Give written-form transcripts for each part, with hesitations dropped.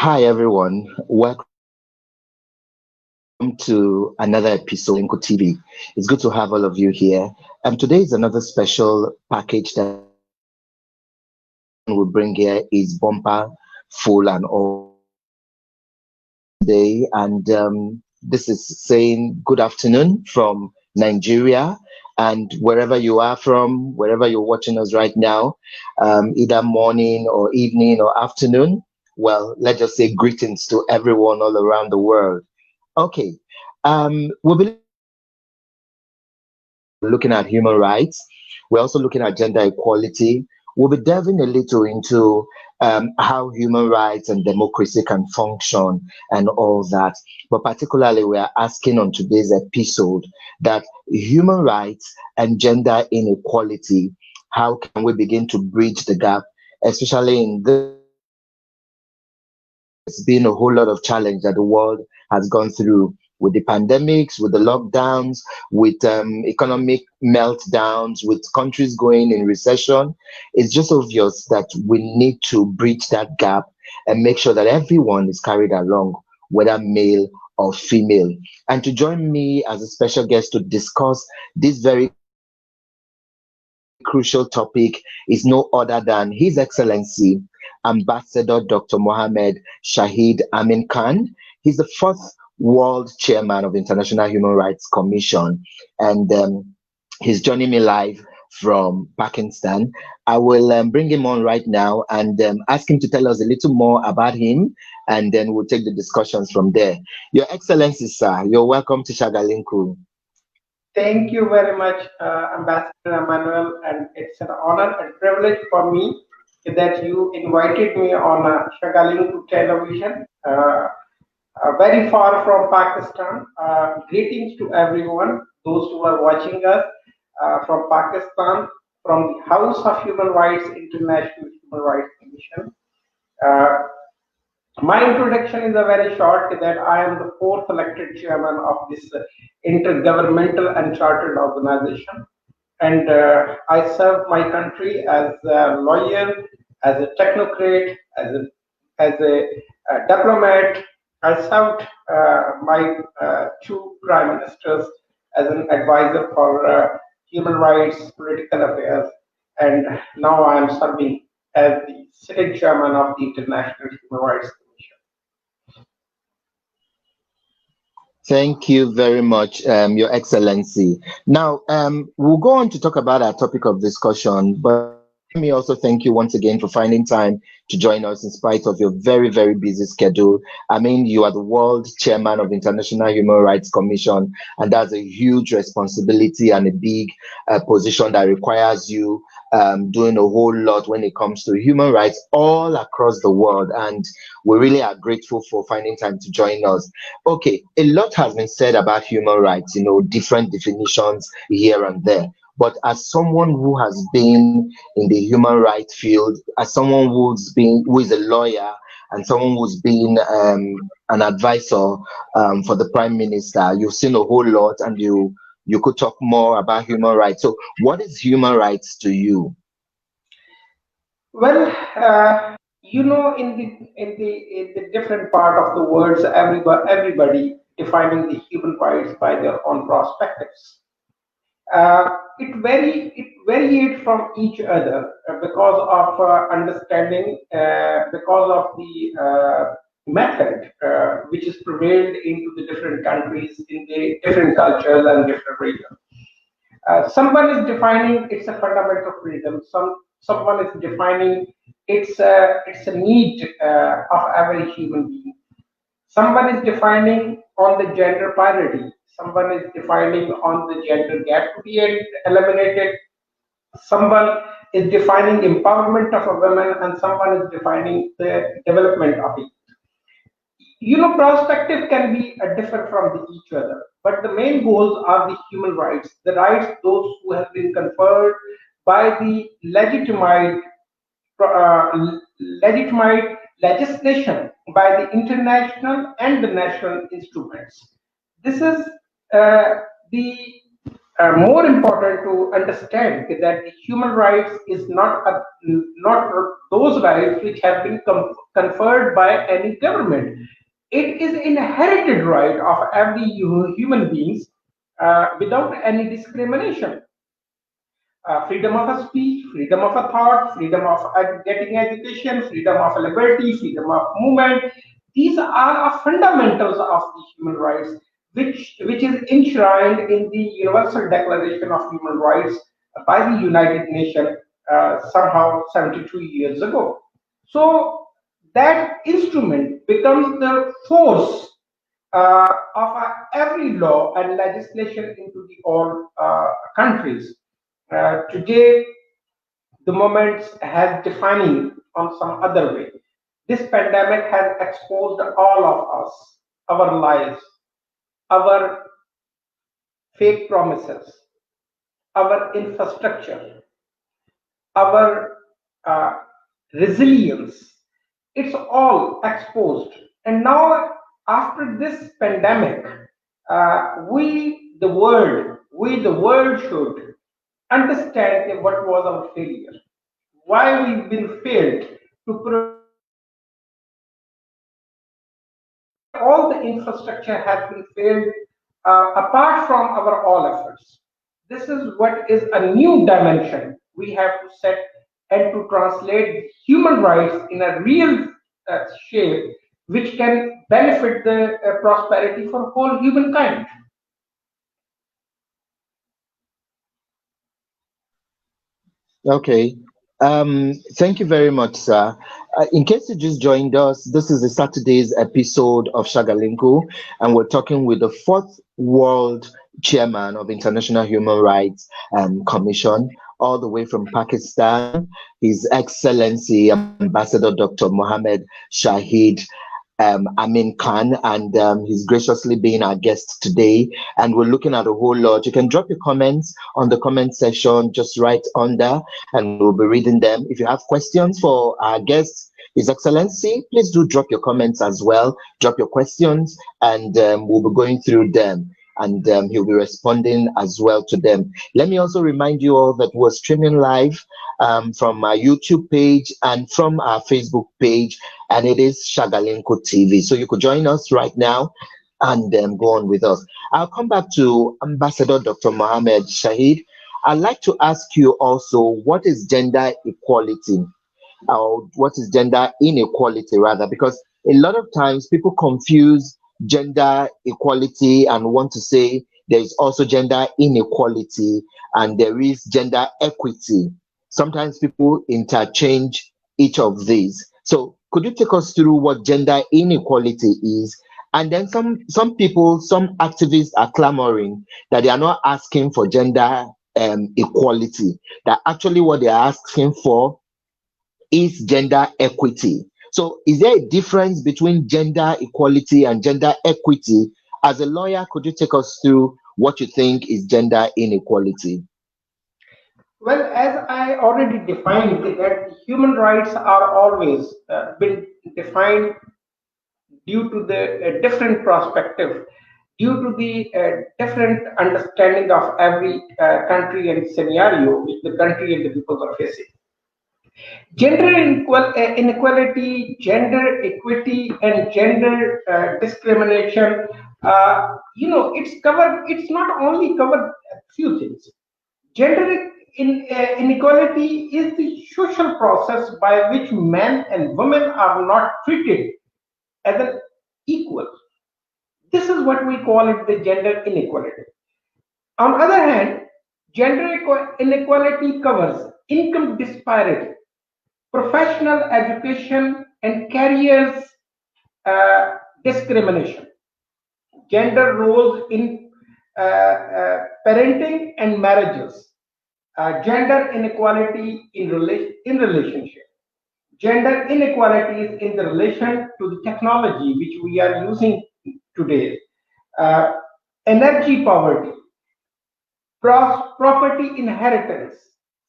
Hi everyone, welcome to another episode of Inco TV. It's good to have all of you here. Today is another special package that we bring here is bumper full and all day. And this is saying good afternoon from Nigeria and wherever you are from, wherever you're watching us right now, either morning or evening or afternoon. Well, let's just say greetings to everyone all around the world. Okay. We'll be looking at human rights. We're also looking at gender equality. We'll be delving a little into how human rights and democracy can function and all that. But particularly, we are asking on today's episode that human rights and gender inequality, how can we begin to bridge the gap, especially in this? It's been a whole lot of challenge that the world has gone through with the pandemics, with the lockdowns, with economic meltdowns, with countries going in recession. It's just obvious that we need to bridge that gap and make sure that everyone is carried along, whether male or female. And to join me as a special guest to discuss this very crucial topic is no other than His Excellency Ambassador Dr. Muhammad Shahid Amin Khan. He's the fourth world chairman of the International Human Rights Commission, and he's joining me live from Pakistan. I will bring him on right now and ask him to tell us a little more about him, and then we'll take the discussions from there. Your Excellency, sir, you're welcome to Shagalinku. Thank you very much, Ambassador Emmanuel, and it's an honor and privilege for me that you invited me on Shagaling television, very far from Pakistan. Greetings to everyone, those who are watching us from Pakistan, from the House of Human Rights, International Human Rights Commission. Uh, my introduction is a very short that I am the fourth elected chairman of this intergovernmental and chartered organization. And I serve my country as a lawyer, as a technocrat, as a diplomat. I served my two prime ministers as an advisor for human rights, political affairs, and now I am serving as the sitting chairman of the International Human Rights Commission. Thank you very much, Your Excellency. Now, we'll go on to talk about our topic of discussion, but let me also thank you once again for finding time to join us in spite of your very, very busy schedule. I mean, you are the world chairman of the International Human Rights Commission, and that's a huge responsibility and a big position that requires you doing a whole lot when it comes to human rights all across the world. And we really are grateful for finding time to join us. Okay, a lot has been said about human rights, different definitions here and there. But as someone who has been in the human rights field, as someone who is a lawyer, and someone who's been an advisor for the prime minister, you've seen a whole lot, and you could talk more about human rights. So, what is human rights to you? Well, in the different part of the words, everybody defining the human rights by their own perspectives. It varied from each other because of understanding, because of the method which is prevailed into the different countries, in the different cultures and different regions. Someone is defining it's a fundamental freedom. Someone is defining it's a need of every human being. Someone is defining on the gender parity. Someone is defining on the gender gap to be eliminated. Someone is defining empowerment of a woman, and someone is defining the development of it. Perspective can be different from each other, but the main goals are the human rights, the rights those who have been conferred by the legitimate legislation by the international and the national instruments. This is the more important to understand that human rights is not those rights which have been conferred by any government. It is inherited right of every human beings without any discrimination. Freedom of a speech, freedom of a thought, freedom of getting education, freedom of liberty, freedom of movement. These are fundamentals of the human rights, which is enshrined in the Universal Declaration of Human Rights by the United Nations somehow 72 years ago. So that instrument becomes the force of every law and legislation into the all countries. Today, the moment has defining on some other way. This pandemic has exposed all of us, our lives, our fake promises, our infrastructure, our uh, resilience. It's all exposed. And now, after this pandemic, the world should understand what was our failure, why we've been failed to provide all the infrastructure, why all the infrastructure has been failed apart from our all efforts. This is what is a new dimension we have to set and to translate human rights in a real shape which can benefit the prosperity for whole humankind. Okay. Thank you very much, sir. In case you just joined us, this is the Saturday's episode of Shagalinku, and we're talking with the fourth world chairman of International Human Rights Commission, all the way from Pakistan, His Excellency Ambassador Dr. Muhammad Shahid Amin Khan, and he's graciously being our guest today. And we're looking at a whole lot. You can drop your comments on the comment section just right under, and we'll be reading them. If you have questions for our guests, His Excellency, please do drop your comments as well. Drop your questions, and we'll be going through them. And he'll be responding as well to them. Let me also remind you all that we're streaming live from our YouTube page and from our Facebook page, and it is Shagalinko TV. So you could join us right now and go on with us. I'll come back to Ambassador Dr. Mohammed Shahid. I'd like to ask you also, what is gender equality? Or what is gender inequality rather? Because a lot of times people confuse gender equality and want to say there is also gender inequality and there is gender equity. Sometimes people interchange each of these. So could you take us through what gender inequality is? And then some people, some activists are clamoring that they are not asking for gender equality, that actually what they are asking for is gender equity. So, is there a difference between gender equality and gender equity? As a lawyer, could you take us through what you think is gender inequality? Well, as I already defined, that human rights are always been defined due to the different perspective, due to the different understanding of every country and scenario which the country and the people are facing. Inequality, gender equity, and gender discrimination. It's covered. It's not only covered a few things. Gender inequality is the social process by which men and women are not treated as an equal. This is what we call it the gender inequality. On the other hand, inequality covers income disparity, professional education and careers discrimination, gender roles in parenting and marriages, gender inequality in relationship, gender inequalities in the relation to the technology which we are using today, uh, energy poverty, property inheritance,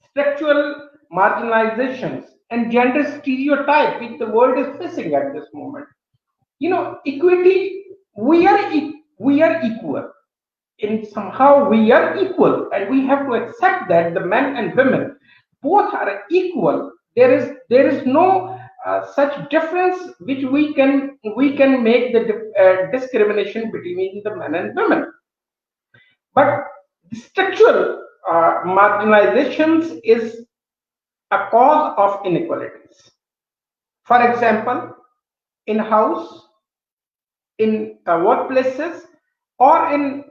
structural marginalizations, and gender stereotype which the world is facing at this moment. Equity, we are equal. in somehow we are equal, and we have to accept that the men and women both are equal. There is no such difference which we can make the discrimination between the men and women. But structural marginalizations is a cause of inequalities. For example, in house, in workplaces, or in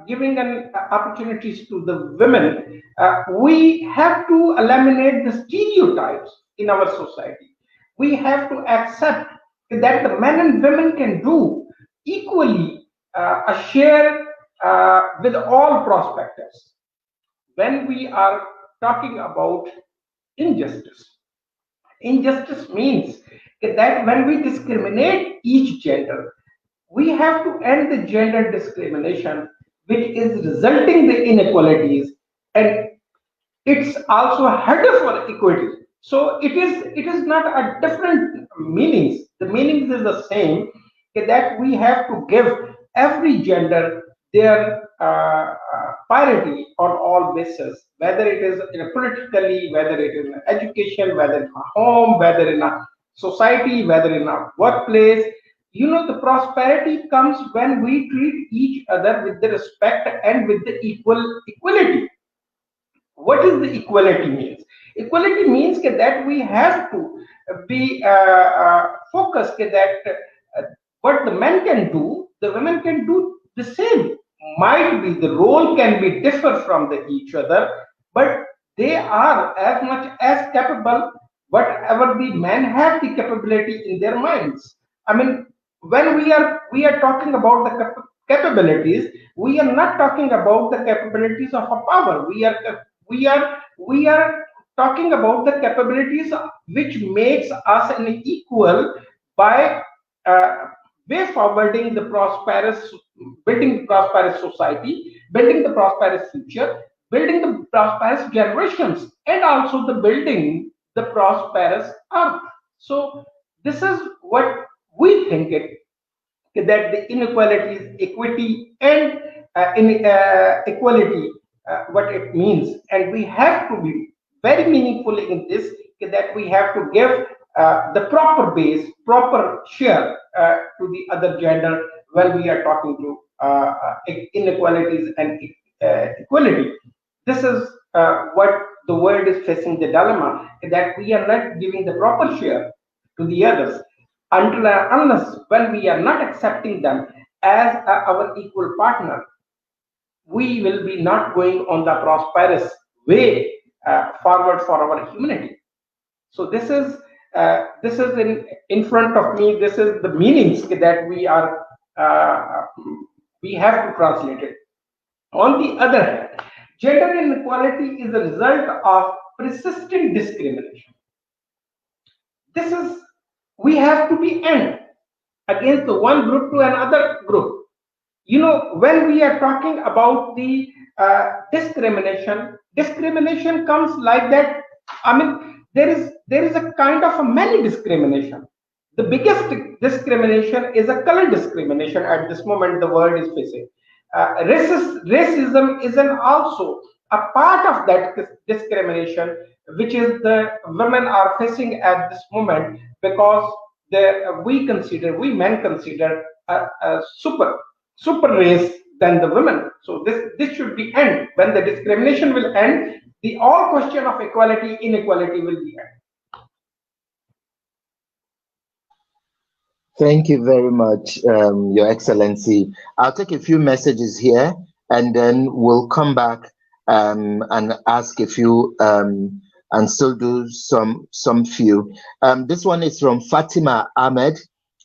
giving opportunities to the women, we have to eliminate the stereotypes in our society. We have to accept that the men and women can do equally a share with all perspectives. When we are talking about injustice, injustice means that when we discriminate each gender, we have to end the gender discrimination, which is resulting the inequalities, and it's also a header for equity. So it is not a different meanings. The meanings is the same, that we have to give every gender their parity on all bases, whether it is in a politically, whether it is in education, whether in a home, whether in a society, whether in a workplace. The prosperity comes when we treat each other with the respect and with the equality. What is the equality means? Equality means that we have to be focused that what the men can do, the women can do the same. Might be the role can be differ from the each other, but they are as much as capable whatever the men have the capability in their minds. I mean, when we are talking about the capabilities, we are not talking about the capabilities of a power. We are talking about the capabilities which makes us an equal by uh, way forwarding the prosperous, building prosperous society, building the prosperous future, building the prosperous generations, and also the building the prosperous earth. So this is what we think it, that the inequalities, equity, and equality, what it means, and we have to be very meaningful in this, that we have to give the proper base, proper share to the other gender when we are talking to inequalities and equality. This is what the world is facing the dilemma, that we are not giving the proper share to the others, until unless when we are not accepting them as our equal partner, we will be not going on the prosperous way forward for our humanity. So this is in front of me. This is the meanings that uh, we have to translate it. On the other hand, gender inequality is a result of persistent discrimination. This is, we have to be end against the one group to another group. When we are talking about the discrimination comes like that. I mean, there is a kind of a many discrimination. The biggest discrimination is a color discrimination at this moment the world is facing. Racism is an also a part of that discrimination, which is the women are facing at this moment, because we men consider a super race than the women. So this should be end. When the discrimination will end, the all question of equality inequality will be end. Thank you very much, Your Excellency. I'll take a few messages here and then we'll come back and ask a few and still do some few. This one is from Fatima Ahmed.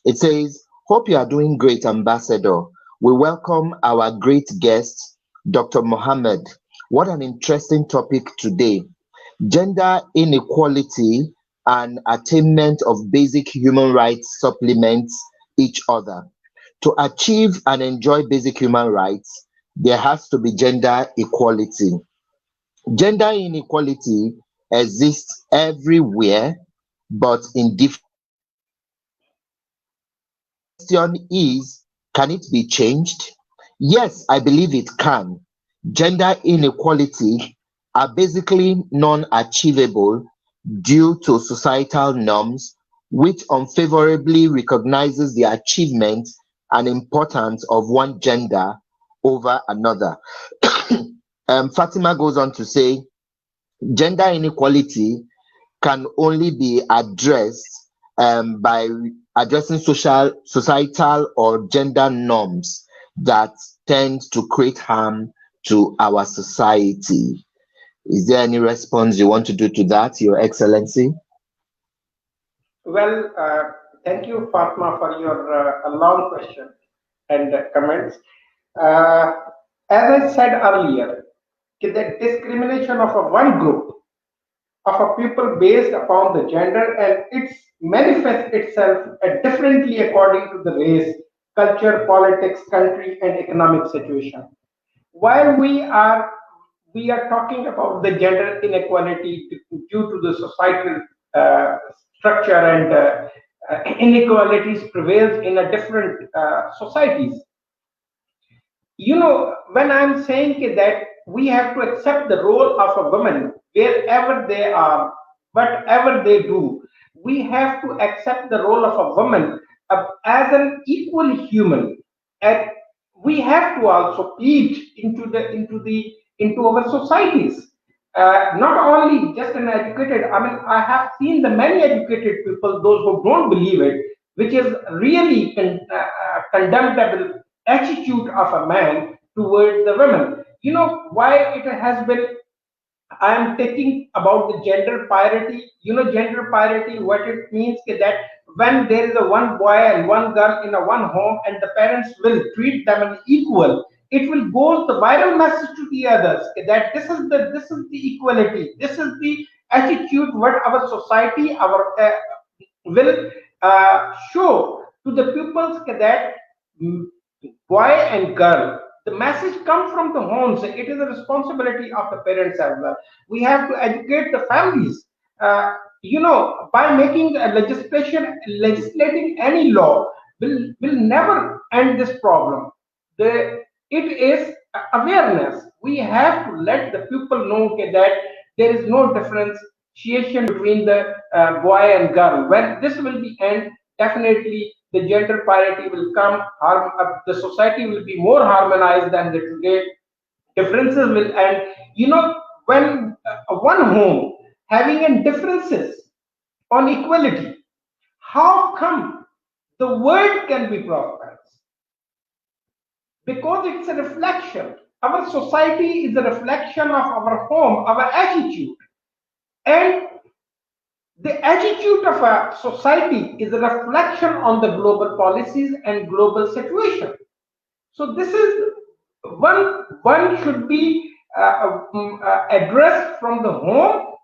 It says, "Hope you are doing great, Ambassador. We welcome our great guest, Dr. Muhammad. What an interesting topic today. Gender inequality and attainment of basic human rights supplements each other. To achieve and enjoy basic human rights, there has to be gender equality. Gender inequality exists everywhere, but in different ways. The question is, can it be changed? Yes, I believe it can. Gender inequality are basically non-achievable due to societal norms which unfavorably recognizes the achievement and importance of one gender over another. Fatima goes on to say, gender inequality can only be addressed by addressing societal or gender norms that tend to create harm to our society. Is there any response you want to do to that, Your Excellency? Well, thank you, Fatma, for your long question and comments. Uh, as I said earlier, the discrimination of a one group of a people based upon the gender and it manifests itself differently according to the race, culture, politics, country, and economic situation. While we are talking about the gender inequality due to the societal structure and inequalities prevails in a different societies. When I'm saying that we have to accept the role of a woman wherever they are, whatever they do, we have to accept the role of a woman as an equal human, and we have to also feed into our societies. Not only just an educated, I mean, I have seen the many educated people, those who don't believe it, which is really condemnable attitude of a man towards the women. You know why it has been, I am taking about the gender parity. Gender parity, what it means is that when there is a one boy and one girl in a one home, and the parents will treat them as equal, it will go the viral message to the others that this is the equality. This is the attitude what our society, our will show to the pupils that mm, boy and girl. The message comes from the homes. It is a responsibility of the parents as well. We have to educate the families. By making a legislating any law will never end this problem. It is awareness. We have to let the people know, okay, that there is no differentiation between the boy and girl. When this will be end, definitely the gender parity will come. The society will be more harmonized than the today. Differences will end. When one home having a differences on equality, how come the world can be prosperous? Because it's a reflection. Our society is a reflection of our home, our attitude. And the attitude of a society is a reflection on the global policies and global situation. So this is one should be addressed from the home.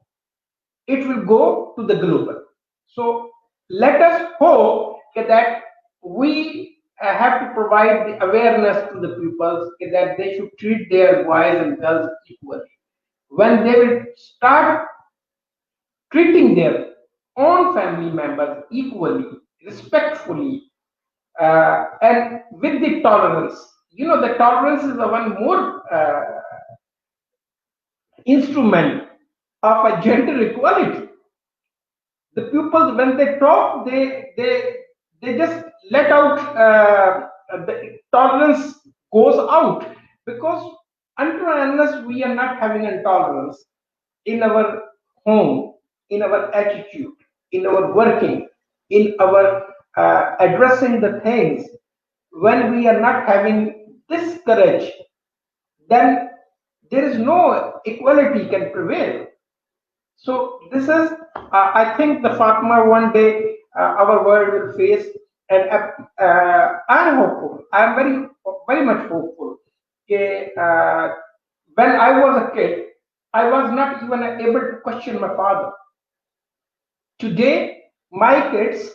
It will go to the global. So let us hope that we have to provide the awareness to the pupils that they should treat their boys and girls equally. When they will start treating their own family members equally, respectfully, and with the tolerance. The tolerance is the one more instrument of a gender equality. The pupils, when they talk, they just let out the tolerance goes out, because until and unless we are not having intolerance in our home, in our attitude, in our working, in our addressing the things, when we are not having this courage, then there is no equality can prevail. So this is, I think, the Fatma one day our world will face, and I'm hopeful. I'm very much hopeful. Okay, when I was a kid, I was not even able to question my father. Today, my kids,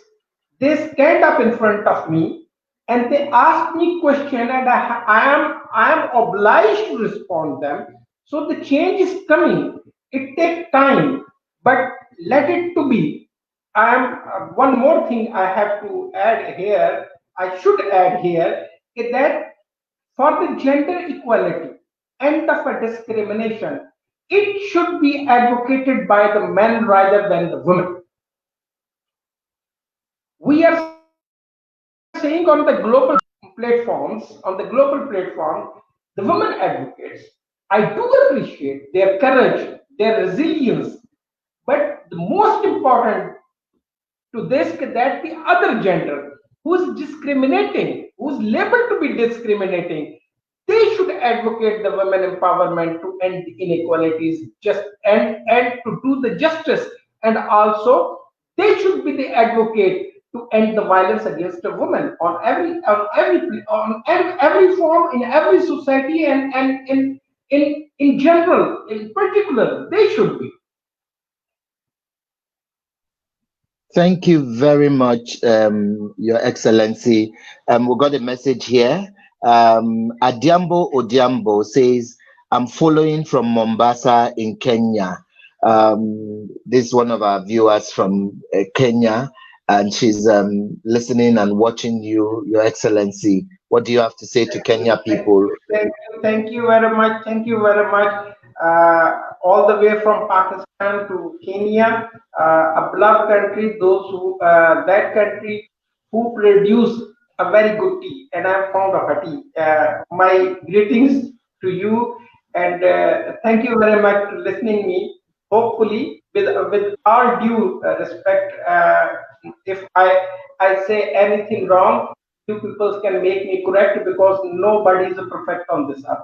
they stand up in front of me and they ask me question, and I am obliged to respond them. So the change is coming. It takes time, but let it to be. I am one more thing I have to add here. I should add here is that for the gender equality, end of a discrimination, it should be advocated by the men rather than the women. We are saying on the global platform, the women advocates. I do appreciate their courage, their resilience, but the most important to this that the other gender who's discriminating, who's labeled to be discriminating, they should advocate the women empowerment to end the inequalities, just and to do the justice, and also they should be the advocate to end the violence against a woman on every form in every society and in general, in particular, they should be. Thank you very much, Your Excellency. We got a message here. Adiambo Odiambo says, I'm following from Mombasa in Kenya. This is one of our viewers from Kenya, and she's listening and watching you, Your Excellency. What do you have to say to Kenya people? Thank you very much. Thank you very much. All the way from Pakistan to Kenya, a beloved country. Those who that country who produce a very good tea, and I'm fond of a tea. My greetings to you, and thank you very much for listening me. Hopefully, with all due respect, if I say anything wrong, you people can make me correct because nobody is perfect on this earth.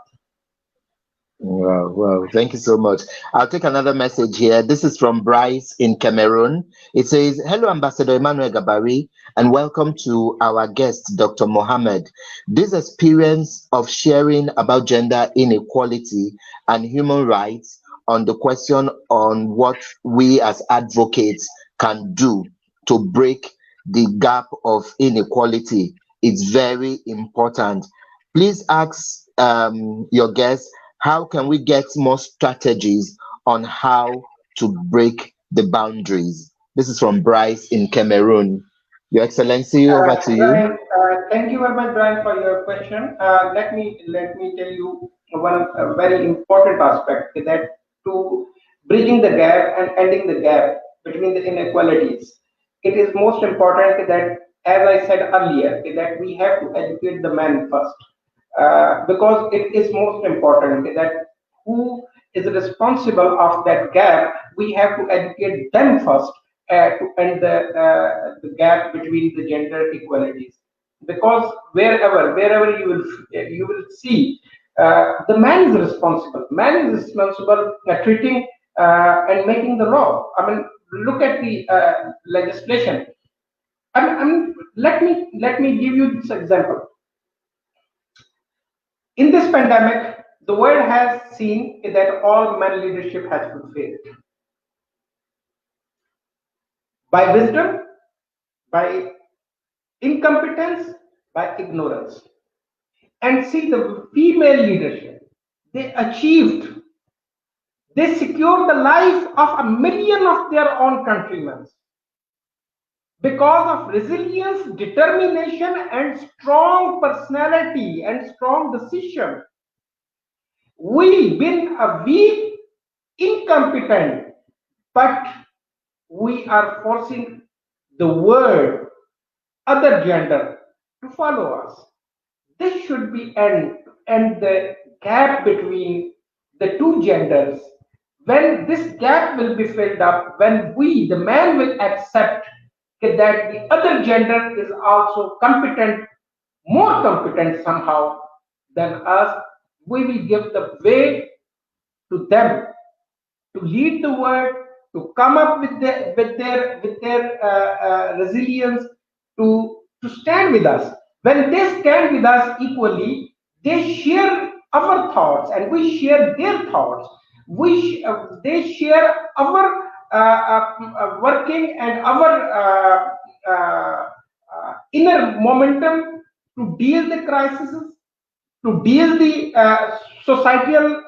Wow, thank you so much. I'll take another message here. This is from Bryce in Cameroon. It says, hello, Ambassador Emmanuel Gabari, and welcome to our guest, Dr. Muhammad. This experience of sharing about gender inequality and human rights on the question on what we as advocates can do to break the gap of inequality is very important. Please ask your guests, how can we get more strategies on how to break the boundaries? This is from Bryce in Cameroon. Your Excellency, over to you. Brian, thank you very much, Brian, for your question. Let me tell you one very important aspect that to bridging the gap and ending the gap between the inequalities. It is most important that, as I said earlier, that we have to educate the man first, because it is most important that who is responsible of that gap. We have to educate them first to end the gap between the gender equalities. Because wherever you will see the man is responsible. Man is responsible treating and making the law. I mean, look at the legislation. Let me give you this example. In this pandemic, the world has seen that all man leadership has been failed by wisdom, by incompetence, by ignorance. And see the female leadership, they achieved, they secured the life of a million of their own countrymen because of resilience, determination, and strong personality and strong decision. We been a weak, incompetent, but we are forcing the word other gender to follow us. This should be end the gap between the two genders. When this gap will be filled up, when we, the man, will accept that the other gender is also competent, more competent somehow than us, we will give the way to them to lead the world, to come up with their resilience, to stand with us. When they stand with us equally, they share our thoughts and we share their thoughts. They share our working and our inner momentum to deal the crises, to deal the societal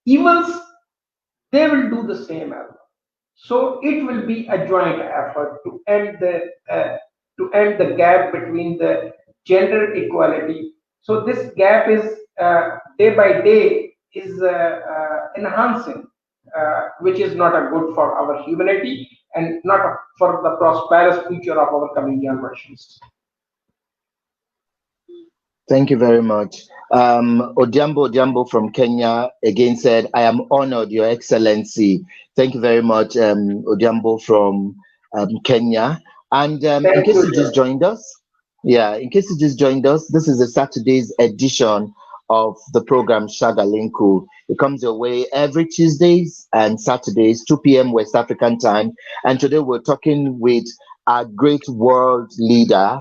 evils. They will do the same as well. So it will be a joint effort to end the gap between the gender equality So this gap is day by day is enhancing, which is not a good for our humanity and not for the prosperous future of our coming generations. Thank you very much. Odiambo from Kenya again said, I am honored, Your Excellency. Thank you very much, Odiambo from Kenya. And in Thank case you, you just dear. joined us, yeah, in case you just joined us, this is a Saturday's edition of the program Shagalinku. It comes your way every Tuesdays and Saturdays, 2 p.m. West African time. And today we're talking with our great world leader,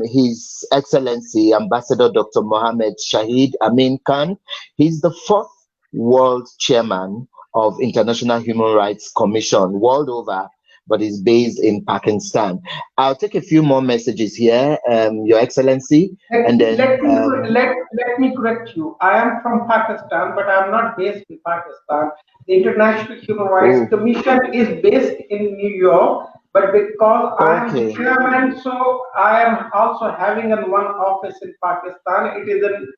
His Excellency Ambassador Dr. Muhammad Shahid Amin Khan. He's the fourth world chairman of International Human Rights Commission world over, but is based in Pakistan. I'll take a few more messages here, Your Excellency, Let, and then let, me, let me correct you. I am from Pakistan, but I am not based in Pakistan. The International Human Rights oh, Commission is based in New York, but because I am the okay. chairman, so I am also having an one office in Pakistan. It is an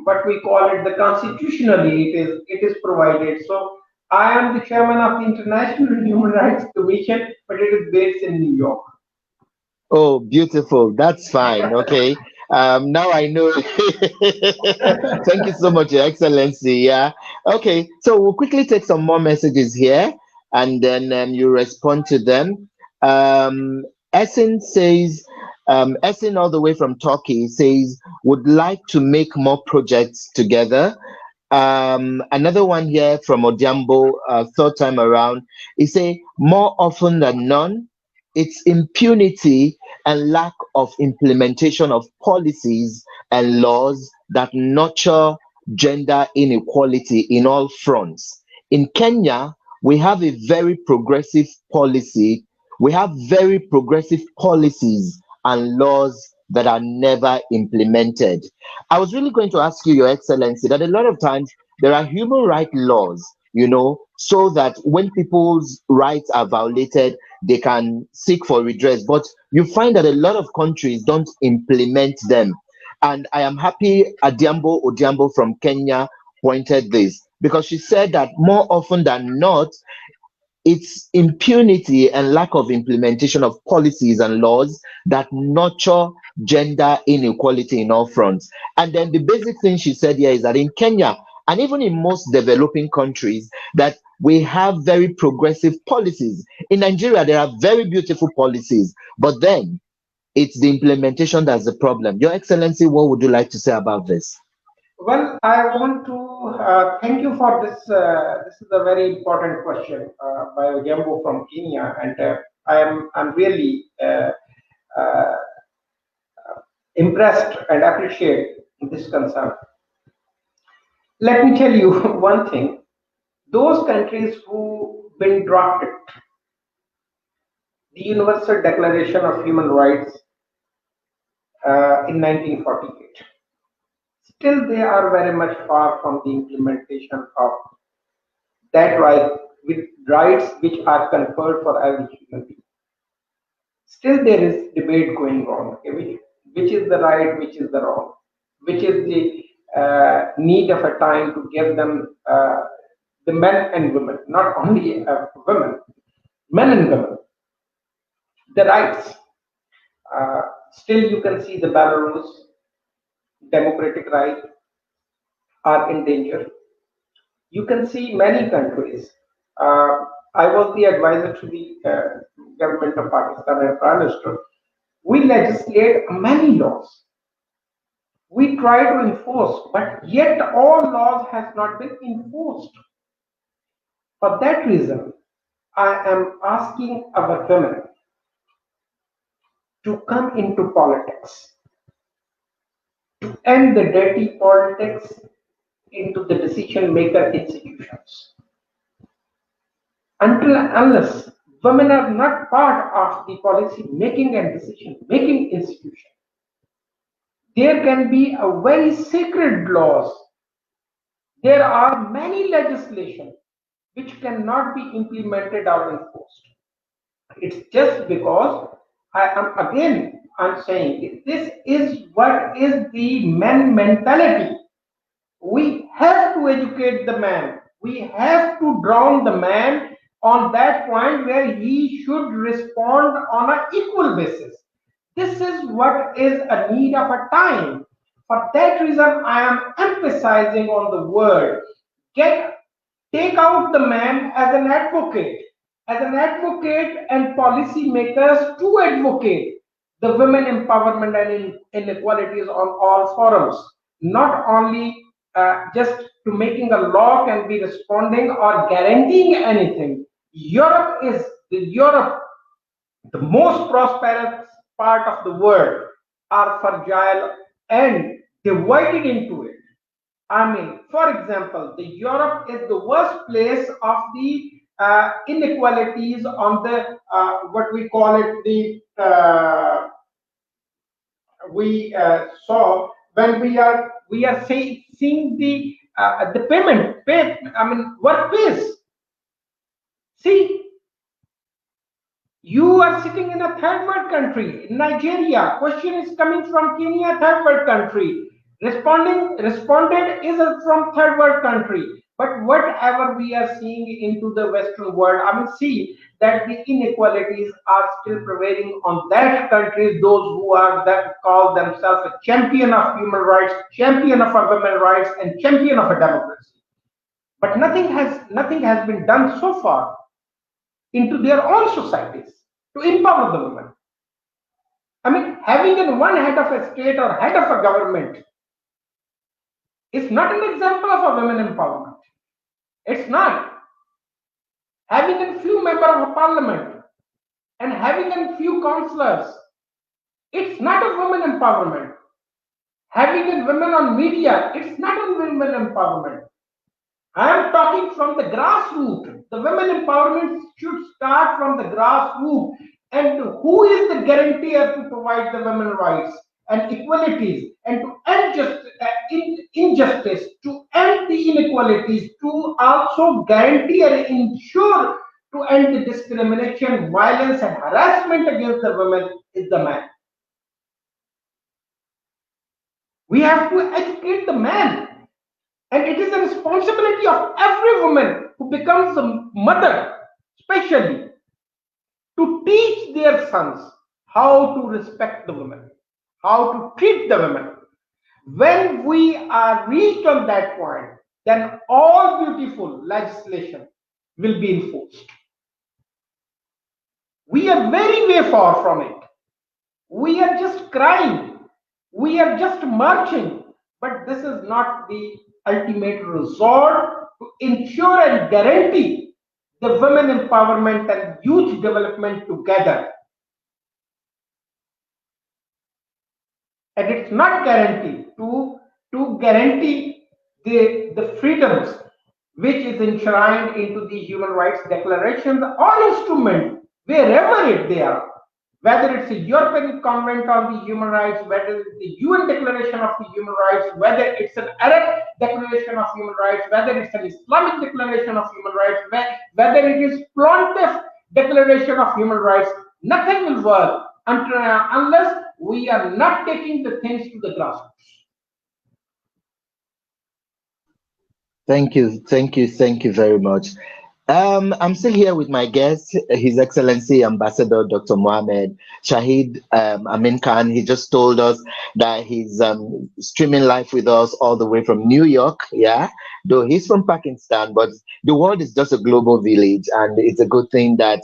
what we call it the constitutionally it is provided. So I am the chairman of the International Human Rights Commission, but it is based in New York. Oh, beautiful. That's fine. Okay. Now I know. Thank you so much, Your Excellency. Yeah. Okay. So we'll quickly take some more messages here and then you respond to them. Um, Essen says, Essen, all the way from Turkey, says, would like to make more projects together. Another one here from Odiambo, third time around, he say, more often than none, it's impunity and lack of implementation of policies and laws that nurture gender inequality in all fronts. In Kenya, we have a very progressive policy. We have very progressive policies and laws that are never implemented. I was really going to ask you, Your Excellency, that a lot of times there are human rights laws, so that when people's rights are violated, they can seek for redress. But you find that a lot of countries don't implement them. And I am happy Adiambo Odiambo from Kenya pointed this because she said that more often than not, it's impunity and lack of implementation of policies and laws that nurture gender inequality in all fronts. And then the basic thing she said here is that in Kenya and even in most developing countries, that we have very progressive policies. In Nigeria, there are very beautiful policies, but then it's the implementation that's the problem. Your Excellency, what would you like to say about this? Well, I want to thank you for this. This is a very important question by Ojambo from Kenya, and I'm really uh, impressed and appreciate this concern. Let me tell you one thing: those countries who been drafted the Universal Declaration of Human Rights in 1948, still they are very much far from the implementation of that right with rights which are conferred for every human being. Still, there is debate going on. Okay, which is the right, which is the wrong, which is the need of a time to give them the men and women, not only women, men and women, the rights. Still, you can see the Belarus democratic right are in danger. You can see many countries. Uh, I was the advisor to the government of Pakistan and Prime Minister. We legislate many laws. We try to enforce, but yet all laws has not been enforced. For that reason, I am asking our women to come into politics, to end the dirty politics into the decision maker institutions. Until and unless women are not part of the policy making and decision making institution, there can be a very sacred laws. There are many legislation which cannot be implemented or enforced. It's just because I am again I'm saying this is what is the man mentality. We have to educate the man. We have to drown the man on that point where he should respond on an equal basis. This is what is a need of a time. For that reason, I am emphasizing on the word get take out the man as an advocate and policy makers to advocate the women empowerment and inequalities on all forums, not only just to making a law can be responding or guaranteeing anything. Europe, the most prosperous part of the world, are fragile and divided into it. I mean, for example, the Europe is the worst place of the inequalities on the what we call it the we saw when seeing the pay. I mean, work pays. See, you are sitting in a third world country, in Nigeria. Question is coming from Kenya, third world country. Responded is from third world country. But whatever we are seeing into the Western world, I mean, see that the inequalities are still prevailing on that country. Those who are that call themselves a champion of human rights, champion of our women's rights, and champion of a democracy. But nothing has been done so far into their own societies to empower the women. I mean, having in one head of a state or head of a government is not an example of a women empowerment. It's not. Having a few members of a parliament and having a few councillors, it's not a women empowerment. Having a women on media, it's not a women empowerment. I am talking from the grassroots. The women empowerment should start from the grassroots. And who is the guarantor to provide the women rights and equalities and to end injustice, to end the inequalities, to also guarantee and ensure to end the discrimination, violence, and harassment against the women is the man. We have to educate the man. And it is the responsibility of every woman who becomes a mother, especially, to teach their sons how to respect the women, how to treat the women. When we are reached on that point, then all beautiful legislation will be enforced. We are very way far from it. We are just crying. We are just marching. But this is not the ultimate resort to ensure and guarantee the women empowerment and youth development together. And it's not guaranteed to guarantee the freedoms which is enshrined into the human rights declarations or instrument wherever they are, whether it's a European Convent on the Human Rights, whether it's the UN Declaration of the Human Rights, whether it's an Arab Declaration of Human Rights, whether it's an Islamic Declaration of Human Rights, whether it is Pontiff Declaration of Human Rights, nothing will work unless we are not taking the things to the grassroots. Thank you very much. I'm still here with my guest, His Excellency Ambassador Dr. Muhammad Shahid Amin Khan. He just told us that he's streaming live with us all the way from New York. Yeah, though he's from Pakistan, but the world is just a global village, and it's a good thing that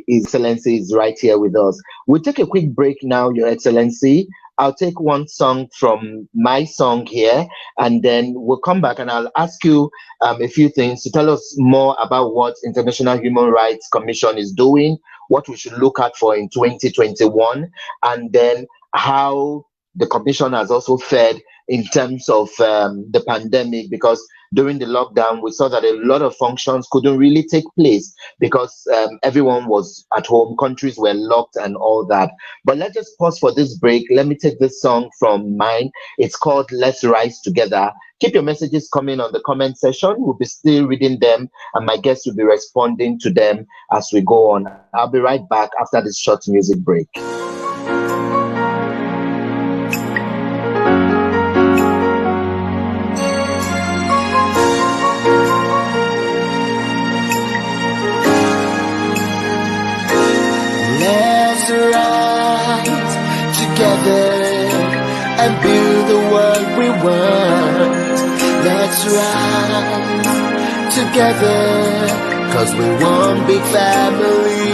His Excellency is right here with us. We'll take a quick break now, Your Excellency. I'll take one song from my song here, and then we'll come back and I'll ask you a few things to tell us more about what International Human Rights Commission is doing, what we should look at for in 2021, and then how the commission has also fared in terms of the pandemic, because during the lockdown we saw that a lot of functions couldn't really take place because everyone was at home, countries were locked and all that. But let's just pause for this break. Let me take this song from mine. It's called Let's Rise Together. Keep your messages coming on the comment section. We'll be still reading them, and my guests will be responding to them as we go on. I'll be right back after this short music break. Let's rise together and build the world we want. Let's rise together, 'cause we one big family.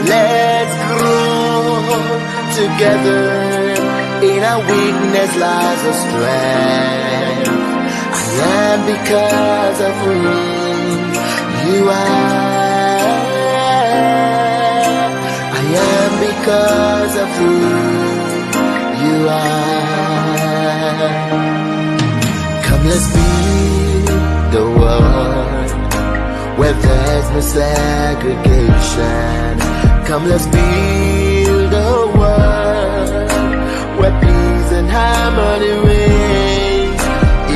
Let's grow together. In our weakness lies a strength. I am because of who you are. I am because of who you are. Come, let's build the world where there's no segregation. Come, let's build a world where peace and harmony reign.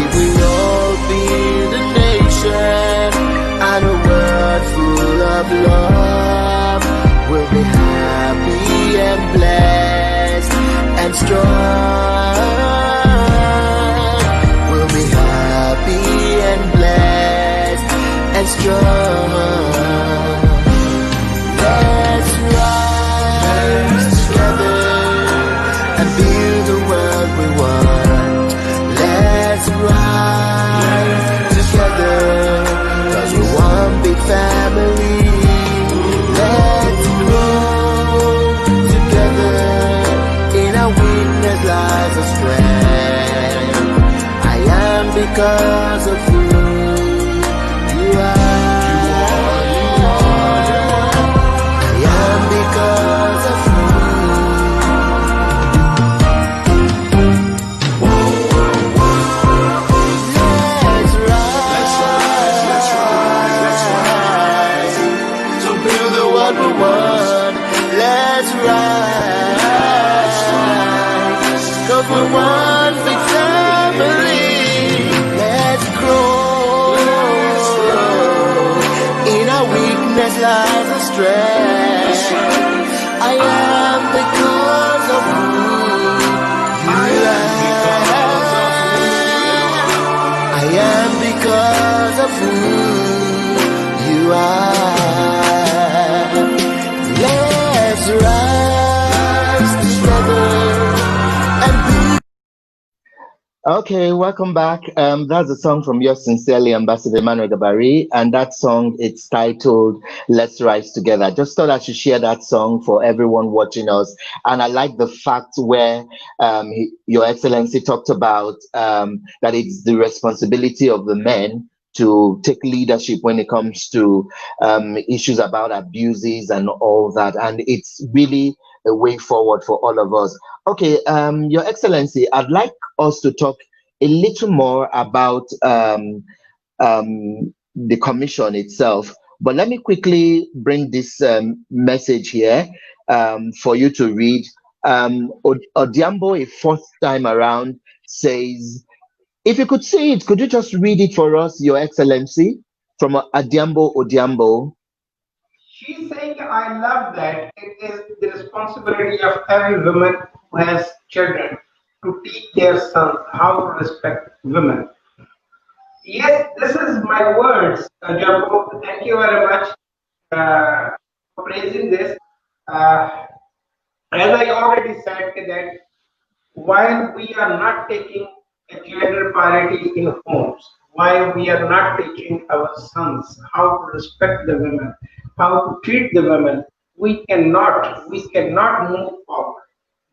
If we all build a nation and a world full of love, we'll be happy and blessed and strong. We'll be happy and blessed and strong. Let's rise together and build the world we want. Let's rise together, 'cause we're one big family. Let's grow together. In our weakness lies a strength. I am because of who you are. I am because of who. Let's rise to build the world we want. Let's rise, 'cause we're one big family. Let's grow. In our weakness lies a strength. I am because of who you are. I am because of who you are. Let's rise together and be. Okay, welcome back. That's a song from yours sincerely, Ambassador Emmanuel Gabari, and that song it's titled "Let's Rise Together." Just thought I should share that song for everyone watching us, and I like the fact where Your Excellency talked about that it's the responsibility of the men to take leadership when it comes to issues about abuses and all that, and it's really a way forward for all of us. Okay, Your Excellency, I'd like us to talk a little more about the commission itself. But let me quickly bring this message here for you to read. Odiambo, a fourth time around, says, if you could see it, could you just read it for us, Your Excellency, from Adiambo Odiambo? She's saying, I love that. It is the responsibility of every woman who has children to teach their sons how to respect women. Yes, this is my words, Jumbo. Thank you very much for praising this. Uh, as I already said, that while we are not taking a gender parity in homes, while we are not teaching our sons how to respect the women, how to treat the women, we cannot move forward.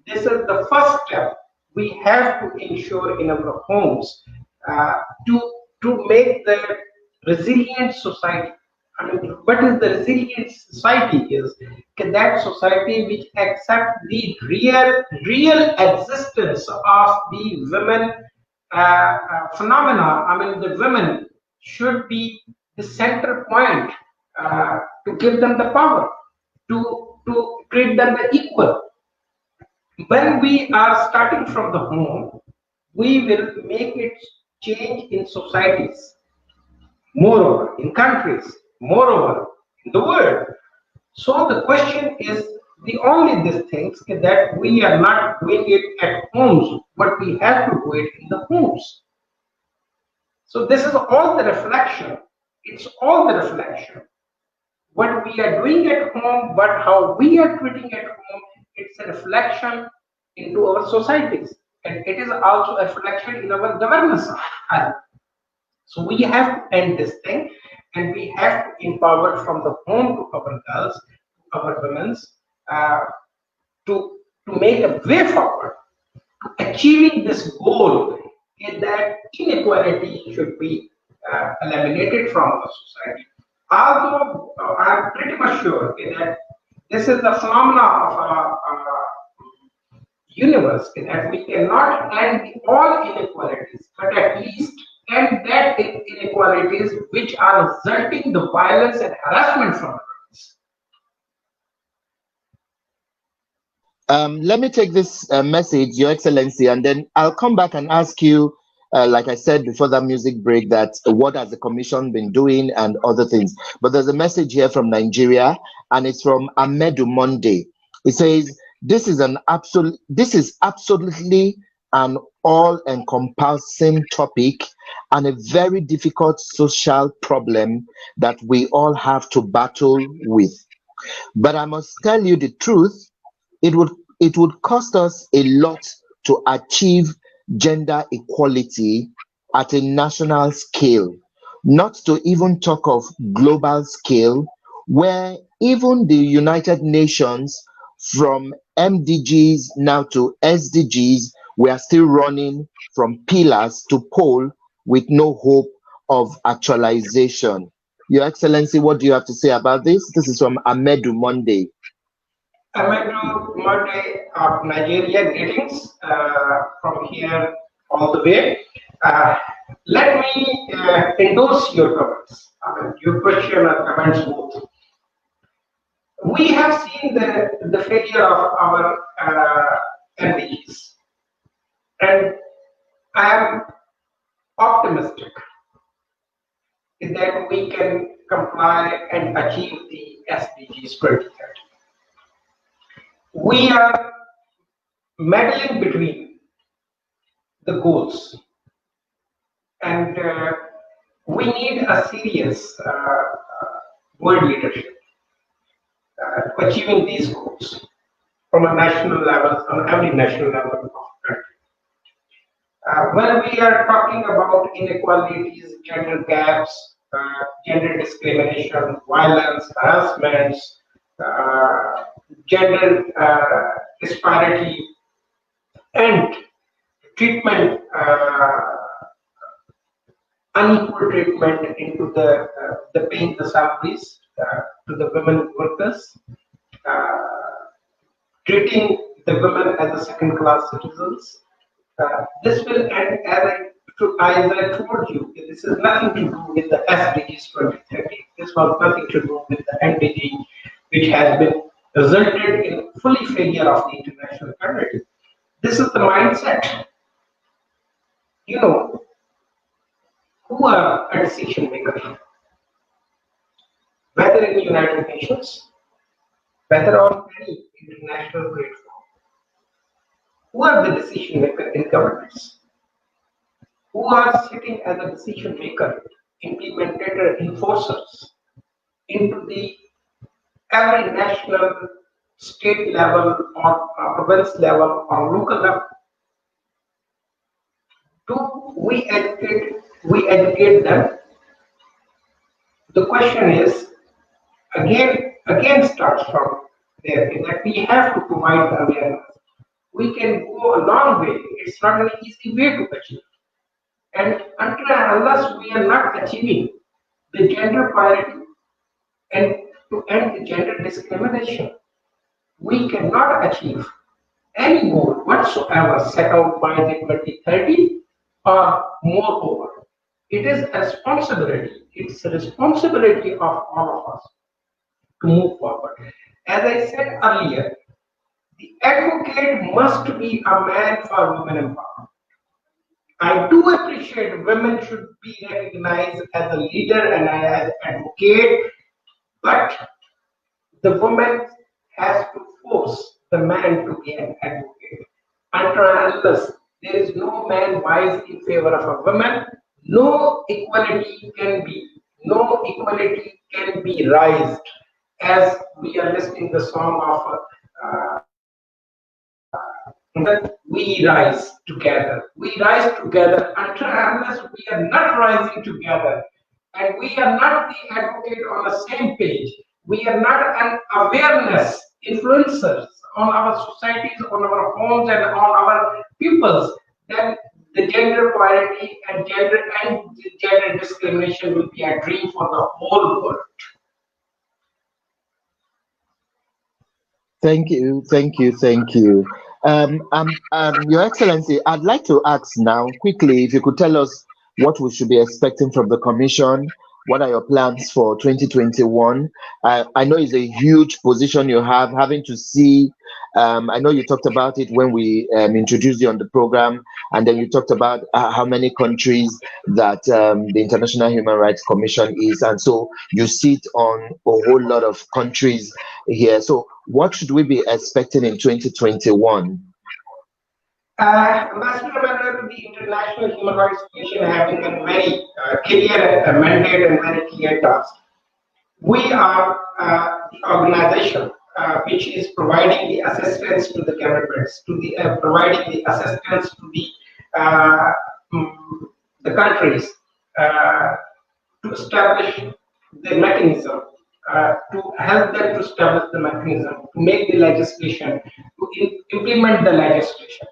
This is the first step we have to ensure in our homes uh, to to make the resilient society. I mean, what is the resilient society is that society which accept the real existence of the women phenomena. I mean, the women should be the center point to give them the power, to treat them the equal. When we are starting from the home, we will make it change in societies, moreover in countries, moreover in the world. So the question is, The only these things that we are not doing it at homes, but we have to do it in the homes. So this is all the reflection. It's all the reflection. What we are doing at home, but how we are treating at home, it's a reflection into our societies. And it is also a reflection in our governance. So we have to end this thing, and we have to empower from the home to our girls, to our women's, uh, to make a way forward to achieving this goal is that inequality should be eliminated from our society. Although I'm pretty much sure that this is the phenomena of our universe that we cannot end all inequalities, but at least end that inequalities which are resulting the violence and harassment from others. Let me take this message, Your Excellency, and then I'll come back and ask you, like I said before that music break, that what has the commission been doing and other things. But there's a message here from Nigeria, and it's from Amedu Monday. It says, This is absolutely an all-encompassing topic and a very difficult social problem that we all have to battle with. But I must tell you the truth, it would it would cost us a lot to achieve gender equality at a national scale, not to even talk of global scale, where even the United Nations, from MDGs now to SDGs, we are still running from pillars to pole with no hope of actualization. Your Excellency, what do you have to say about this? This is from Amedu Monday. Amin Monday of Nigeria, greetings from here all the way. Uh, Let me endorse your comments. Your question or comments both. We have seen the failure of our MDGs, and I am optimistic that we can comply and achieve the SDGs 2030. We are meddling between the goals, and we need a serious world leadership to achieving these goals from a national level, on every national level of the country. When we are talking about inequalities, gender gaps, gender discrimination, violence, harassments, gender disparity, and treatment, unequal treatment into the paying the salaries to the women workers, uh, treating the women as a second-class citizens. This will end, as I told you, this is nothing to do with the SDGs 2030. This was nothing to do with the MDG, which has been resulted in fully failure of the international community. This is the mindset. You know, who are a decision maker, whether in the United Nations, whether on any international platform, who are the decision maker in governments, who are sitting as a decision maker, implementator, enforcers into the every national, state level, or province level, or local level. Do we educate them? The question is again starts from there, in that we have to provide the awareness. We can go a long way. It's not an easy way to achieve. And until and unless we are not achieving the gender parity and to end the gender discrimination, we cannot achieve any goal whatsoever set out by the 2030 or moreover. It is a responsibility. It's a responsibility of all of us to move forward. As I said earlier, the advocate must be a man for women empowerment. I do appreciate women should be recognized as a leader and as an advocate, but the woman has to force the man to be an advocate. Until and unless there is no man wise in favor of a woman, no equality can be raised. As we are listening the song of we rise together. We rise together until unless we are not rising together and we are not the advocate on the same page. We are not an awareness influencers on our societies, on our homes, and on our peoples. Then the gender equality and gender discrimination will be a dream for the whole world. Thank you, thank you, thank you. Your Excellency, I'd like to ask now quickly if you could tell us what we should be expecting from the Commission. What are your plans for 2021? I know it's a huge position you have, having to see. I know you talked about it when we introduced you on the program, and then you talked about how many countries that the International Human Rights Commission is, and so you sit on a whole lot of countries here. So, what should we be expecting in 2021? Ambassador Manuel, the International Human Rights Commission having a very clear mandate and very clear task. We are the organization which is providing the assistance to the governments, to the providing the assistance to uh, mm, the countries to establish the mechanism, to help them to establish the mechanism, to make the legislation, to implement the legislation.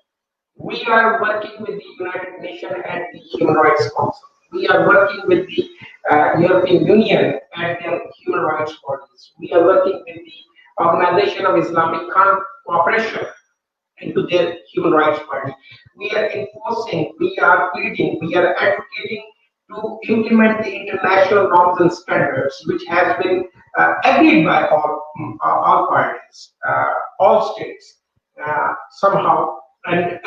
We are working with the United Nations and the Human Rights Council. We are working with the European Union and their human rights bodies. We are working with the Organization of Islamic Cooperation into their human rights body. We are enforcing, we are pleading, we are advocating to implement the international norms and standards, which has been agreed by all parties, all states, somehow, and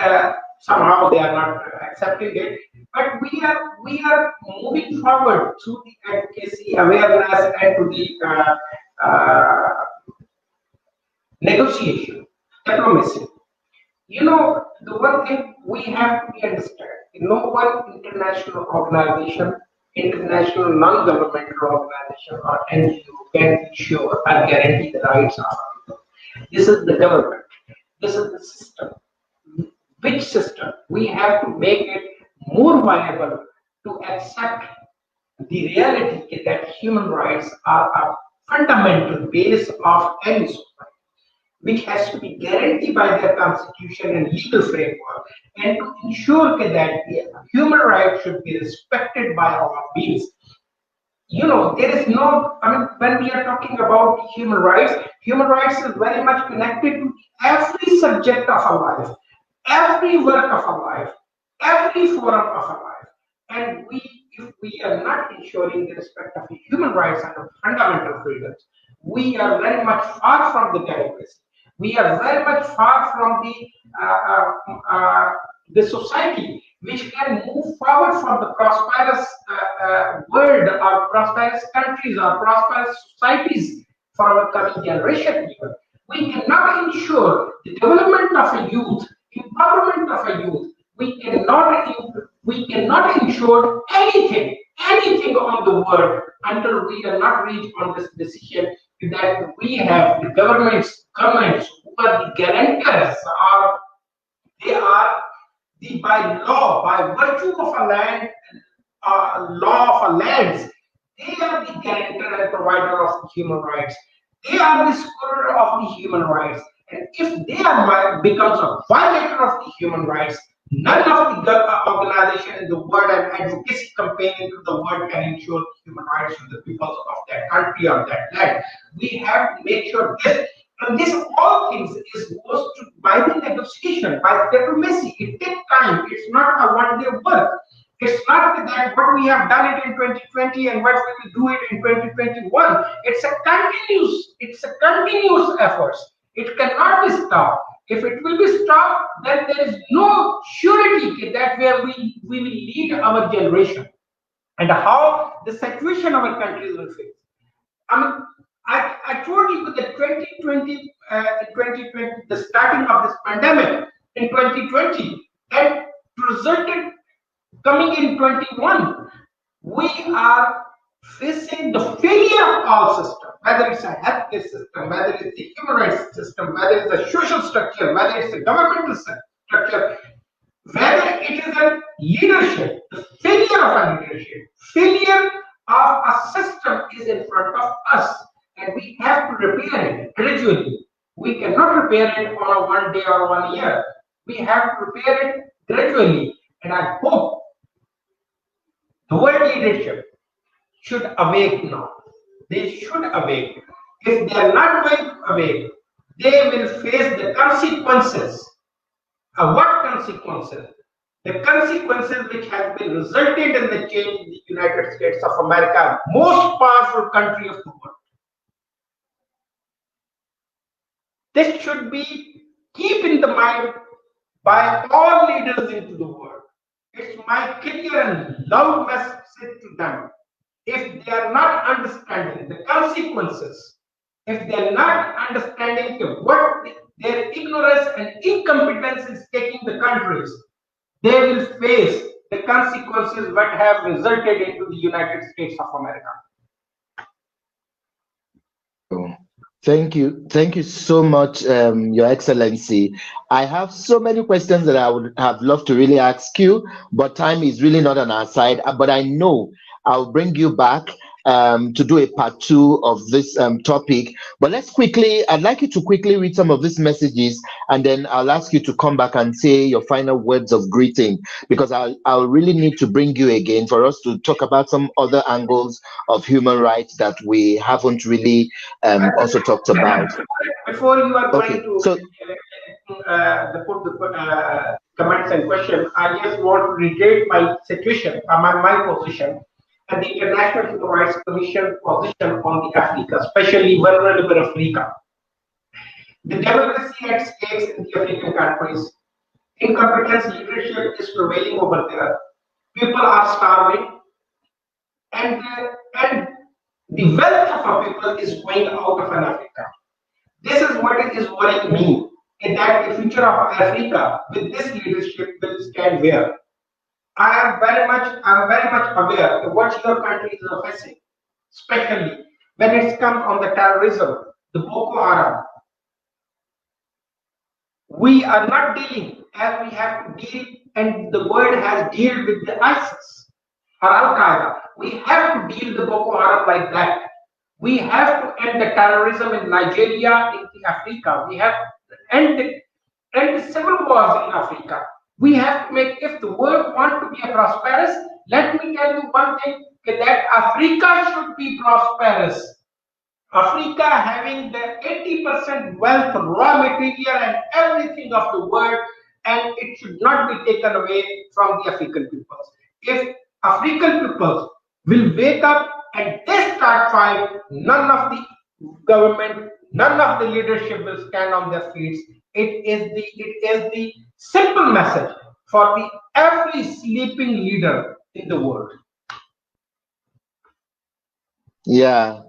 somehow they are not accepting it. But we are moving forward through the advocacy, awareness, and to the negotiation, diplomacy. The one thing we have to be understand, no one international organization, international non-governmental organization or NGO can ensure or guarantee the rights of our people. This is the government. This is the system. Which system? We have to make it more viable to accept the reality that human rights are a fundamental base of any society, which has to be guaranteed by their constitution and legal framework, and to ensure that the human rights should be respected by all beings. There is no, when we are talking about human rights is very much connected to every subject of our life, every work of our life, every forum of our life. And if we are not ensuring the respect of the human rights and of fundamental freedoms, we are very much far from the democracy. We are very much far from the society which can move forward from the prosperous world or prosperous countries or prosperous societies for our coming generation even. We cannot ensure the development of a youth, empowerment of a youth. We cannot ensure anything on the world until we are not reached on this decision that we have the governments who are the guarantors, or they are the by law, by virtue of a land, law of a lands, they are the guarantor and provider of the human rights. They are the scorer of the human rights. And if they are becomes a violator of the human rights, none of the organization in the world and advocacy campaign into the world can ensure human rights to the people of that country or that land. We have to make sure this. And this all things is goes to by the negotiation, by diplomacy. It takes time. It's not a one-day work. It's not that what we have done it in 2020 and what we will do it in 2021. It's a continuous effort. It cannot be stopped. If it will be stopped, then there is no surety that where we will lead our generation and how the situation our countries will face. I mean, I told you that 2020, 2020 and resulted coming in 21. We are facing the failure of all systems, whether it's a healthcare system, whether it's the human rights system, whether it's a social structure, whether it's a governmental structure, whether it is a leadership, the failure of a leadership, failure of a system is in front of us, and we have to repair it gradually. We cannot repair it on a 1 day or 1 year. We have to repair it gradually, and I hope the world leadership should awake now. They should awake. If they are not going to awake, they will face the consequences. What consequences? The consequences which have been resulted in the change in the United States of America, most powerful country of the world. This should be keep in the mind by all leaders into the world. It's my clear and loud message to them. If they are not understanding the consequences, if they are not understanding what their ignorance and incompetence is taking the countries, they will face the consequences that have resulted into the United States of America. Thank you. Thank you so much, Your Excellency. I have so many questions that I would have loved to really ask you, but time is really not on our side. But I know I'll bring you back to do a part two of this topic. But I'd like you to quickly read some of these messages, and then I'll ask you to come back and say your final words of greeting, because I'll really need to bring you again for us to talk about some other angles of human rights that we haven't really also talked about. Before you are going Okay, to so put the comments and questions, I just want to reiterate my situation, my position, and the International Human Rights Commission position on the Africa, especially vulnerable Africa. The democracy at stake in the African countries, incompetence leadership is prevailing over there. People are starving, and the wealth of our people is going out of Africa. This is what is worrying me, and that the future of Africa with this leadership will stand where. I'm very much aware of what your country is facing, especially when it comes on the terrorism, the Boko Haram. We are not dealing as we have to deal, and the world has dealt with the ISIS or Al Qaeda. We have to deal the Boko Haram like that. We have to end the terrorism in Nigeria, in Africa. We have to end the civil wars in Africa. We have to make, if the world wants to be a prosperous, let me tell you one thing, that Africa should be prosperous. Africa having the 80% wealth, raw material and everything of the world, and it should not be taken away from the African peoples. If African peoples will wake up and they start fight, none of the government, none of the leadership will stand on their feet. It is the simple message for every sleeping leader in the world. yeah.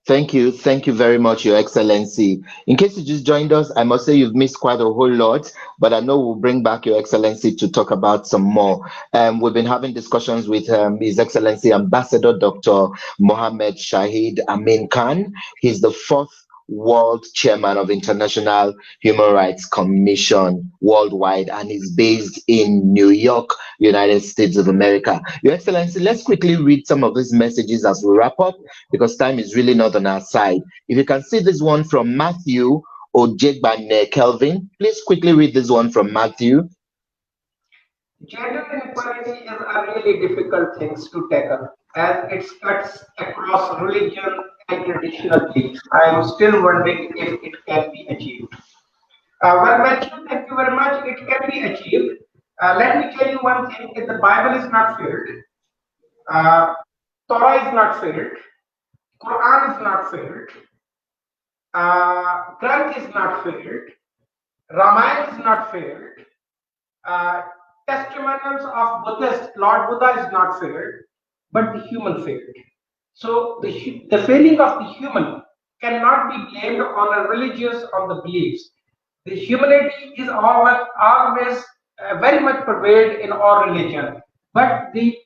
Thank you very much, Your Excellency. In case you just joined us, I must say you've missed quite a whole lot, but I know we'll bring back Your Excellency to talk about some more. We've been having discussions with His Excellency Ambassador Dr. Muhammad Shahid Amin Khan. He's the fourth world chairman of International Human Rights Commission worldwide, and is based in New York, United States of America. Your Excellency, let's quickly read some of these messages as we wrap up, because time is really not on our side. If you can see this one from Matthew Ojegbane Kelvin, please quickly read this one from Matthew. Gender inequality is a really difficult thing to tackle, as it cuts across religion and traditional beliefs. I am still wondering if it can be achieved. Well, Matthew, thank you very much. It can be achieved. Let me tell you one thing: if the Bible is not filled, Torah is not filled, Quran is not filled, Granth is not filled, Ramayana is not filled, testimonials of Buddhist, Lord Buddha is not filled, but the human failed. So the failing of the human cannot be blamed on a religious, on the beliefs. The humanity is always very much prevailed in our religion, but it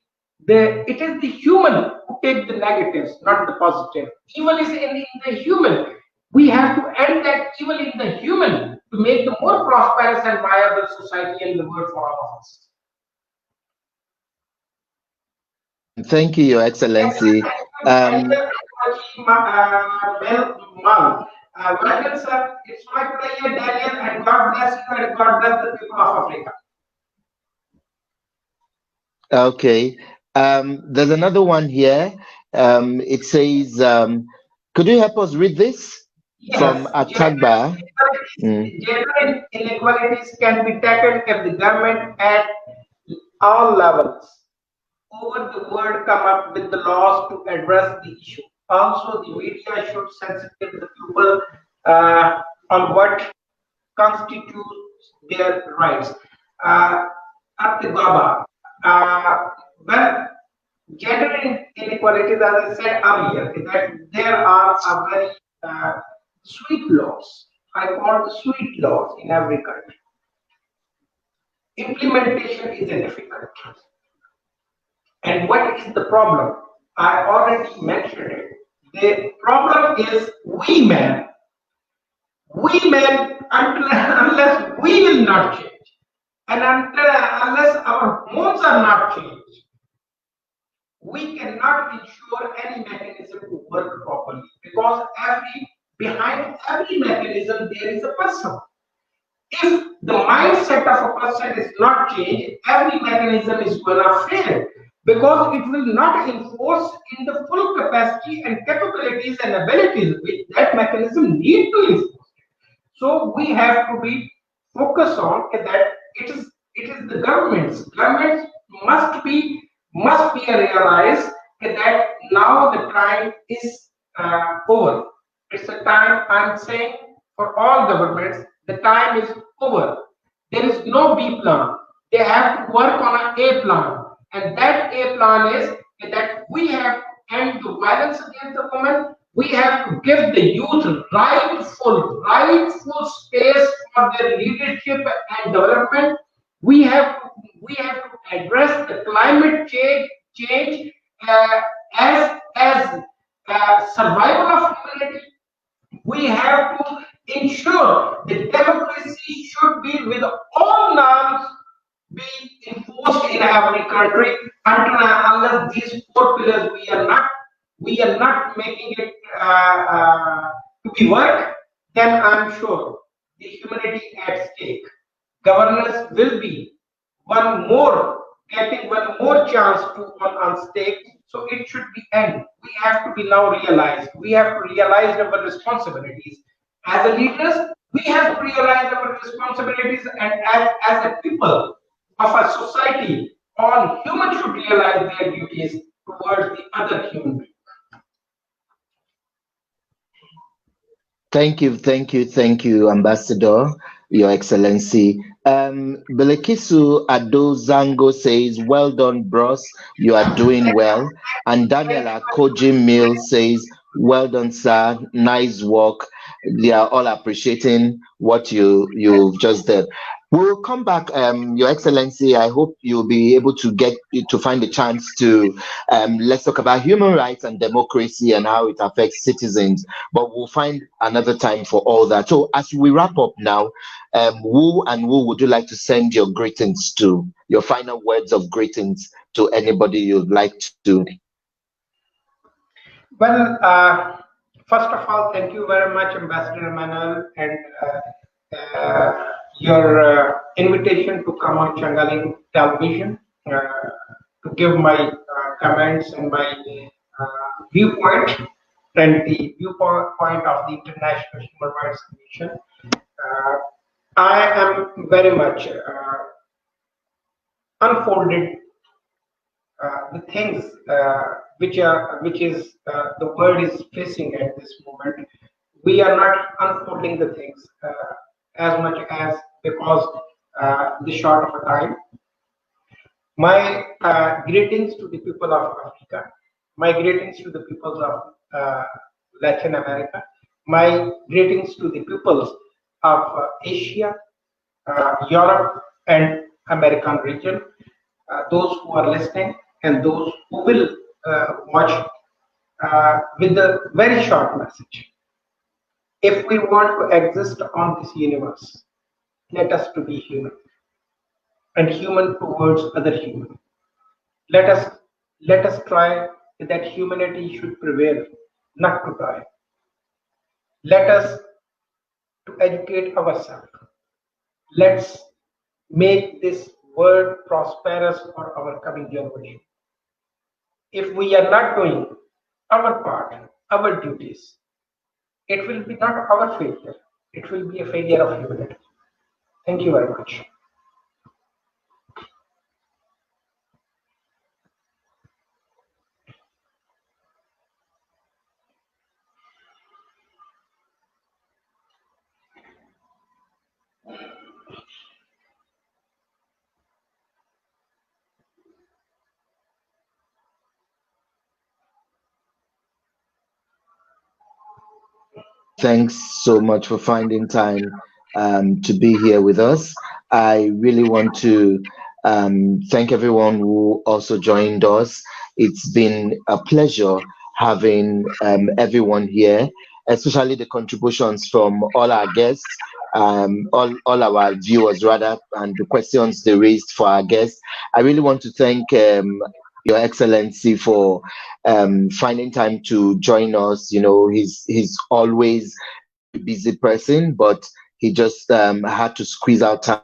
is the human who take the negatives, not the positive. Evil is in the human. We have to end that evil in the human to make the more prosperous and viable society in the world for all of us. Thank you, Your Excellency. Thank Um, you very much, Mal. Welcome, sir. It's my pleasure, Daniel, and God bless you and God bless the people of Africa. okay. There's another one here. It says, could you help us read this from Yes, Atagba? Mm. gender inequalities can be tackled if the government at all levels over the world come up with the laws to address the issue. Also, the media should sensitive the people on what constitutes their rights. Uh, at the Baba, well, gender inequalities, as I said earlier, is that there are a very sweet laws. I call the sweet laws in every country. Implementation is difficult. And what is the problem? I already mentioned it. The problem is we men, until unless we will not change, and unless our homes are not changed, we cannot ensure any mechanism to work properly because behind every mechanism there is a person. If the mindset of a person is not changed, every mechanism is going to fail because it will not enforce in the full capacity and capabilities and abilities which that mechanism need to enforce. So we have to be focused on that it is the governments. Governments must be realized that now the time is over. It's a time, I'm saying, for all governments, the time is over. There is no B plan. They have to work on an A plan. And that A plan is that we have to end the violence against the women. We have to give the youth rightful space for their leadership and development. We have to address the climate change as survival of humanity. We have to ensure that democracy should be with all norms be enforced in every country until and unless these four pillars we are not making it to be work, then I'm sure the humanity at stake. Governance will be one more getting one more chance to on stake. So it should be end. We have to be now realized. We have to realize our responsibilities. As a leaders, we have to realize our responsibilities and as a people of a society, all humans should realize their duties towards the other human being. Thank you, Ambassador, Your Excellency. Belekisu Adozango says, well done, bros. You are doing well. And Daniel Akoji Mill says, well done, sir. Nice work. They are all appreciating what you've just did. We'll come back, Your Excellency. I hope you'll be able to get to find a chance to let's talk about human rights and democracy and how it affects citizens. But we'll find another time for all that. So as we wrap up now, who would you like to send your greetings to? Your final words of greetings to anybody you'd like to? Well, first of all, thank you very much, Ambassador Emmanuel, and your invitation to come on Changaling television to give my comments and my viewpoint and the viewpoint of the International Human Rights Commission. I am very much unfolded the things the world is facing at this moment. We are not unfolding the things as much as because the short of a time. My greetings to the people of Africa. My greetings to the peoples of Latin America. My greetings to the peoples of Asia, Europe, and American region. Those who are listening and those who will watch with a very short message. If we want to exist on this universe, let us to be human and human towards other human. Let us let us try that humanity should prevail, not to die. Let us to educate ourselves. Let's make this world prosperous for our coming generation. If we are not doing our part, our duties, it will be not our failure. It will be a failure of humanity. Thank you very much. Thanks so much for finding time to be here with us. I really want to thank everyone who also joined us. It's been a pleasure having everyone here, especially the contributions from all our guests, all our viewers, rather, and the questions they raised for our guests. I really want to thank Your Excellency for finding time to join us. You know, he's always a very busy person, but he just had to squeeze out time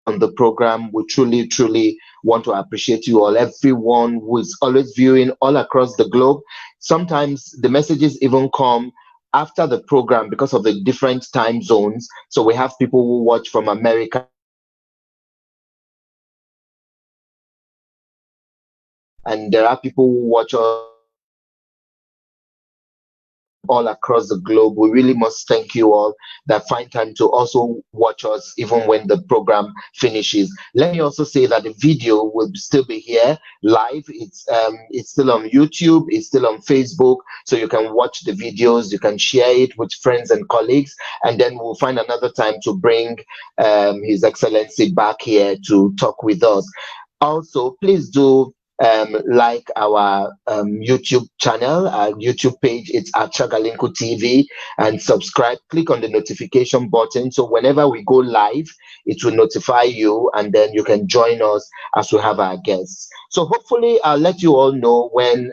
on the program. We truly, truly want to appreciate you all, everyone who is always viewing all across the globe. Sometimes the messages even come after the program because of the different time zones. So we have people who watch from America, and there are people who watch us all across the globe. We really must thank you all that find time to also watch us even when the program finishes. Let me also say that the video will still be here live. It's still on YouTube, it's still on Facebook, so you can watch the videos, you can share it with friends and colleagues, and then we'll find another time to bring His Excellency back here to talk with us. Also, please do like our YouTube channel, our YouTube page. It's at Shagalinku TV, and subscribe. Click on the notification button so whenever we go live, it will notify you, and then you can join us as we have our guests. So hopefully, I'll let you all know when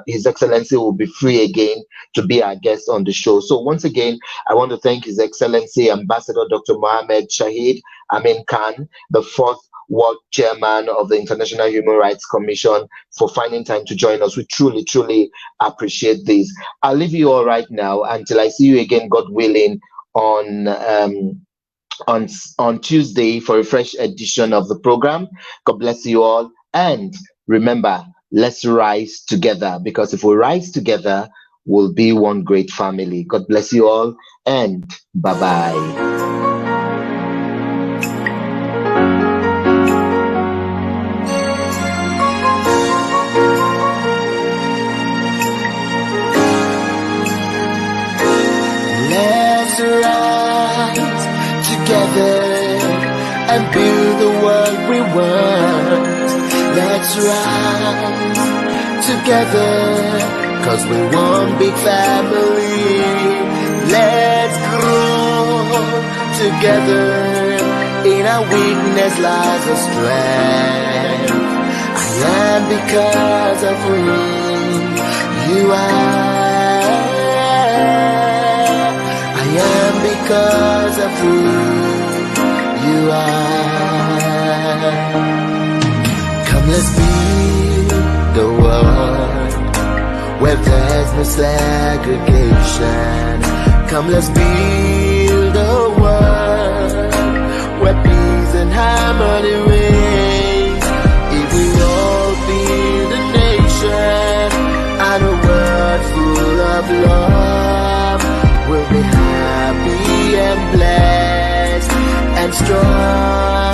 His Excellency will be free again to be our guest on the show. So once again, I want to thank His Excellency Ambassador Dr. Muhammad Shahid Amin Khan, the fourth World Chairman of the International Human Rights Commission, for finding time to join us. We truly, truly appreciate this. I'll leave you all right now until I see you again, God willing, on on Tuesday for a fresh edition of the program. God bless you all, and remember, let's rise together, because if we rise together, we'll be one great family. God bless you all, and bye bye. Let's rise together and build the world we want. Let's rise together, 'cause we one big family. Let's grow together. In our weakness lies a strength. I am because of who you are. I am because of who you are. Come, let's build the world where there's no segregation. Come, let's build a world where peace and harmony reign. If we all build a nation and a world full of love, we'll be happy and blessed and strong.